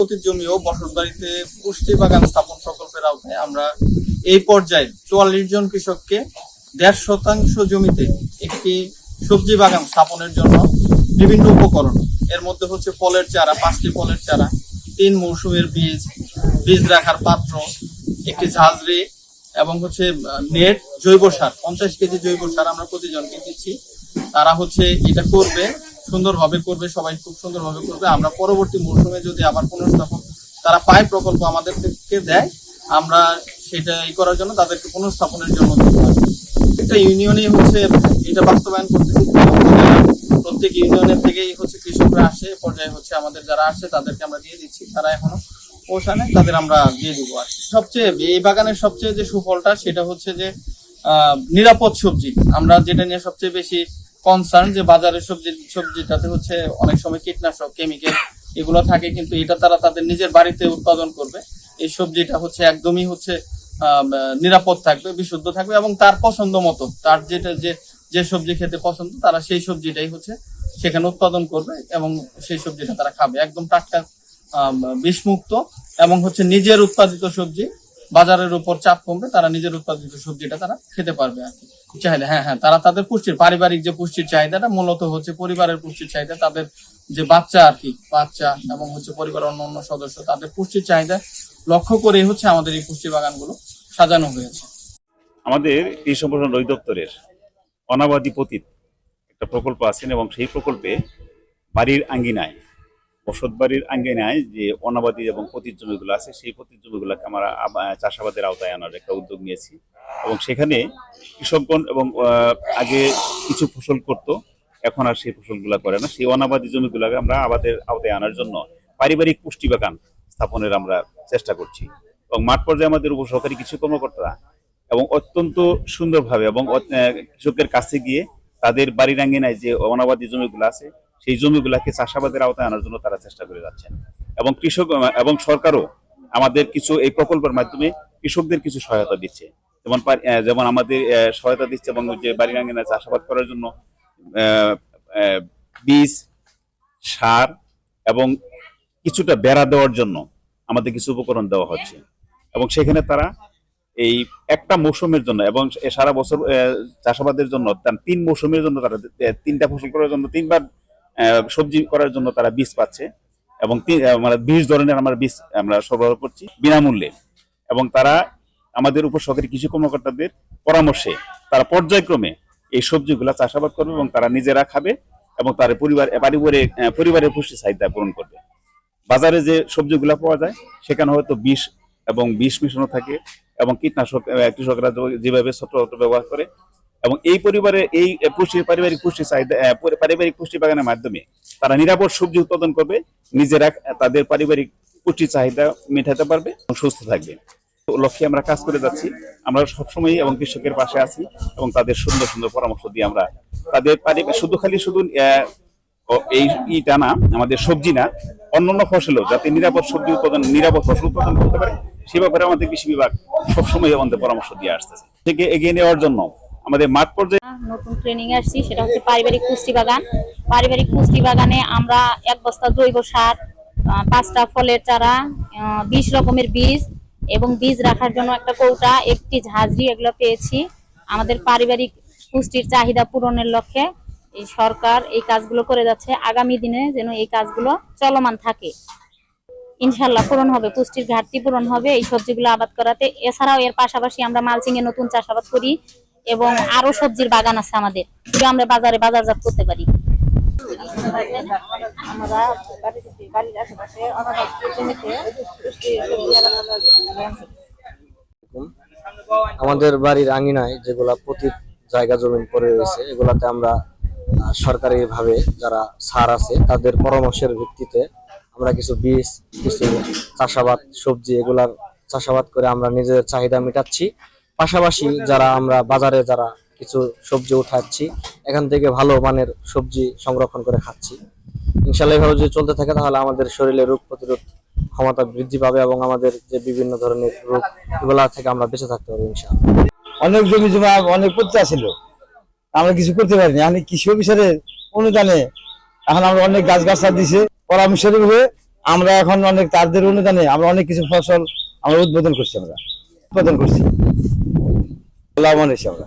প্রতির জমি ও বসতবাড়িতে পুষ্টি বাগান স্থাপন প্রকল্পের আওতায় আমরা এই পর্যায়ে ৪৪ জন কৃষককে ১.৫% জমিতে একটি সবজি বাগান স্থাপনের জন্য বিভিন্ন উপকরণ, এর মধ্যে হচ্ছে ফলের চারা, 5টি ফলের চারা, 3 মৌসুমের বীজ রাখার পাত্র, একটি ঝাঁঝরি এবং হচ্ছে নেট, জৈব সার 50 কেজি জৈব সার আমরা প্রতিজনকে দিচ্ছি। তারা হচ্ছে এটা করবে, সুন্দরভাবে করবে, সবাই খুব সুন্দরভাবে করবে। আমরা পরবর্তী মৌসুমে যদি আবার পুনর্স্থাপন তারা পায়, প্রকল্প আমাদের থেকে দেয়, আমরা সেটা করার জন্য তাদেরকে পুনর্স্থাপনের জন্য একটা ইউনিয়নে হচ্ছে এটা বাস্তবায়ন করতেছি। প্রত্যেক ইউনিয়নের থেকেই হচ্ছে কৃষকরা আসে, পর্যায়ে হচ্ছে আমাদের যারা আসছে তাদেরকে আমরা দিয়ে দিচ্ছি, তারা এখনো পৌঁছানে, তাদের আমরা দিয়ে দিব। আর সবচেয়ে এই বাগানের সবচেয়ে যে সুফলটা সেটা হচ্ছে যে নিরাপদ সবজি। আমরা যেটা নিয়ে সবচেয়ে বেশি কনসার্ন, যে বাজারের সবজিটাতে হচ্ছে অনেক সময় কীটনাশক, কেমিক্যাল এগুলো থাকে, কিন্তু এটা তারা তাদের নিজের বাড়িতে উৎপাদন করবে। এই সবজিটা হচ্ছে একদমই হচ্ছে নিরাপদ থাকবে, বিশুদ্ধ থাকবে এবং তার পছন্দ মতো, তার যেটা যে সবজি খেতে পছন্দ তারা সেই সবজিটাই হচ্ছে সেখানে উৎপাদন করবে এবং সেই সবজিটা তারা খাবে, একদম টাটকা, বিষমুক্ত এবং হচ্ছে নিজের উৎপাদিত সবজি। বাজারের উপর চাপ কমবে, তারা নিজের উৎপাদিত সবজিটা তারা খেতে পারবে আর কি চাইলে। হ্যাঁ, তারা তাদের পুষ্টির, পারিবারিক যে পুষ্টির চাহিদাটা মূলত হচ্ছে পরিবারের পুষ্টির চাহিদা, তাদের যে বাচ্চা আর কি, বাচ্চা এবং হচ্ছে পরিবারের অন্য সদস্য, তাদের পুষ্টির চাহিদা লক্ষ্য করে হচ্ছে আমাদের এই পুষ্টি বাগানগুলো সাজানো হয়েছে। আমাদের কৃষি সম্প্রসারণ অধিদপ্তরের অনাবাদী পতিত একটা প্রকল্প আছে এবং সেই প্রকল্পে বাড়ির আঙ্গিনায়, বসত বাড়ির আঙ্গিনায় যে অনাবাদী এবং পতিত জমিগুলো আছে, সেই পতিত জমিগুলোকে আমরা চাষাবাদের আওতায় আনার একটা উদ্যোগ নিয়েছি। এবং সেখানে কৃষকগণ এবং আগে কিছু ফসল করতো, এখন আর সেই ফসলগুলো করে না। সেই অনাবাদী জমিগুলোকে আমরা আবাদের আওতায় আনার জন্য পারিবারিক পুষ্টি বাগান স্থাপনের আমরা চেষ্টা করছি। এবং মাঠ পর্যায়ে আমাদের উপসহকারী কৃষি কর্মকর্তারা এবং অত্যন্ত সুন্দরভাবে এবং কৃষকের কাছে গিয়ে তাদের বাড়ির আঙ্গিনায় যে অনাবাদী জমিগুলো আছে সেই জমিগুলাকে চাষাবাদের আওতায় আনার জন্য তারা চেষ্টা করে যাচ্ছেন। এবং কৃষক এবং সরকারও আমাদের কিছু এই প্রকল্পের মাধ্যমে কৃষকদের কিছু সহায়তা দিচ্ছে, যেমন আমাদের সহায়তা দিচ্ছে এবং যে বাড়ির আঙ্গিনায় চাষাবাদ করার জন্য বীজ, সার এবং কিছুটা বেড়া দেওয়ার জন্য আমাদের কিছু উপকরণ দেওয়া হচ্ছে। এবং সেখানে তারা এই একটা মৌসুমের জন্য এবং সারা বছর চাষাবাদের জন্য 3 মৌসুমের জন্য তারা 3টা ফসল করার জন্য 3বার সবজি করার জন্য তারা বীজ পাচ্ছে। এবং মানে 20 ধরনের আমরা বীজ আমরা সরবরাহ করছি বিনামূল্যে। এবং তারা আমাদের উপসহকারী কৃষি কর্মকর্তাদের পরামর্শে তারা পর্যায়ক্রমে এই সবজিগুলা চাষাবাদ করবে এবং তারা নিজেরা খাবে এবং তার পরিবারের পুষ্টি চাহিদা পূরণ করবে। বাজারে যে সবজিগুলা পাওয়া যায় সেখানে হয়তো বিষ মিশানো থাকে এবং কীটনাশক কৃষকরা যেভাবে ছত্রছত্র ব্যবহার করে। এবং এই পরিবারের এই পারিবারিক পুষ্টি বাগানের মাধ্যমে তারা নিরাপদ সবজি উৎপাদন করবে, নিজেরা তাদের পারিবারিক পুষ্টি চাহিদা মেটাতে পারবে এবং সুস্থ থাকবে। লক্ষ্যে আমরা কাজ করে যাচ্ছি। আমরা সবসময় এবং কৃষকের পাশে আছি এবং তাদের সুন্দর সুন্দর পরামর্শ দিয়ে আমরা তাদের শুধু এইটা না, আমাদের সবজি না, অন্যান্য ফসলও যাতে নিরাপদ ফসল উৎপাদন করতে পারে সে ব্যাপারে আমাদের কৃষি বিভাগ সবসময় আমাদের পরামর্শ দিয়ে আসতেছে। থেকে এগিয়ে নেওয়ার জন্য আমাদের মাঠ পর্যায়ে নতুন ট্রেনিং আসছি, সেটা হচ্ছে পারিবারিক পুষ্টি বাগান। পারিবারিক পুষ্টি বাগানে আমরা 1 বস্তা জৈব সার, 5টা ফলের চারা, 20 রকমের বীজ এবং বীজ রাখার জন্য একটা কৌটা, একটি ঝাঁঝরি, এগুলো পেয়েছি। আমাদের পারিবারিক পুষ্টির চাহিদা পূরণের লক্ষ্যে এই সরকার এই কাজগুলো করে যাচ্ছে। আগামী দিনে যেন এই কাজগুলো চলমান থাকে, ইনশাল্লাহ পূরণ হবে, পুষ্টির ঘাটতি পূরণ হবে এই সবজিগুলো আবাদ করাতে। এছাড়াও এর পাশাপাশি আমরা মালচিং এ নতুন চাষাবাদ করি এবং আরো সবজির বাগান আছে আমাদের, যে আমরা বাজারজাত করতে পারি। আমাদের বাড়ির আঙিনায় যেগুলা পতিত জায়গা জমিন পড়ে রয়েছে, এগুলাতে আমরা সরকারি ভাবে যারা স্যার আছে তাদের পরামর্শের ভিত্তিতে আমরা কিছু বীজ, কিছু চাষাবাদ, সবজি এগুলার চাষাবাদ করে আমরা নিজেদের চাহিদা মেটাচ্ছি। পাশাপাশি আমরা বাজারে কিছু সবজি উঠাচ্ছি, এখান থেকে ভালো মানের সবজি সংরক্ষণ করে খাচ্ছি। ইনশাআল্লাহ এভাবে যদি চলতে থাকে তাহলে আমাদের শরীরে রোগ প্রতিরোধ ক্ষমতা বৃদ্ধি পাবে এবং আমাদের যে বিভিন্ন ধরনের রোগ এগুলা থেকে আমরা বেঁচে থাকতে পারবো ইনশাআল্লাহ। অনেক জমি অনেক পত্তা ছিল, আমরা কিছু করতে পারিনি। আমি কৃষি অফিসারের অনুদানে এখন আমরা অনেক গাছগাছরা দিছে, পরামর্শের হয়ে আমরা এখন অনেক তাদের অনুদানে আমরা অনেক কিছু ফসল আমরা উৎপাদন করছি, লাভবান হয়েছি আমরা।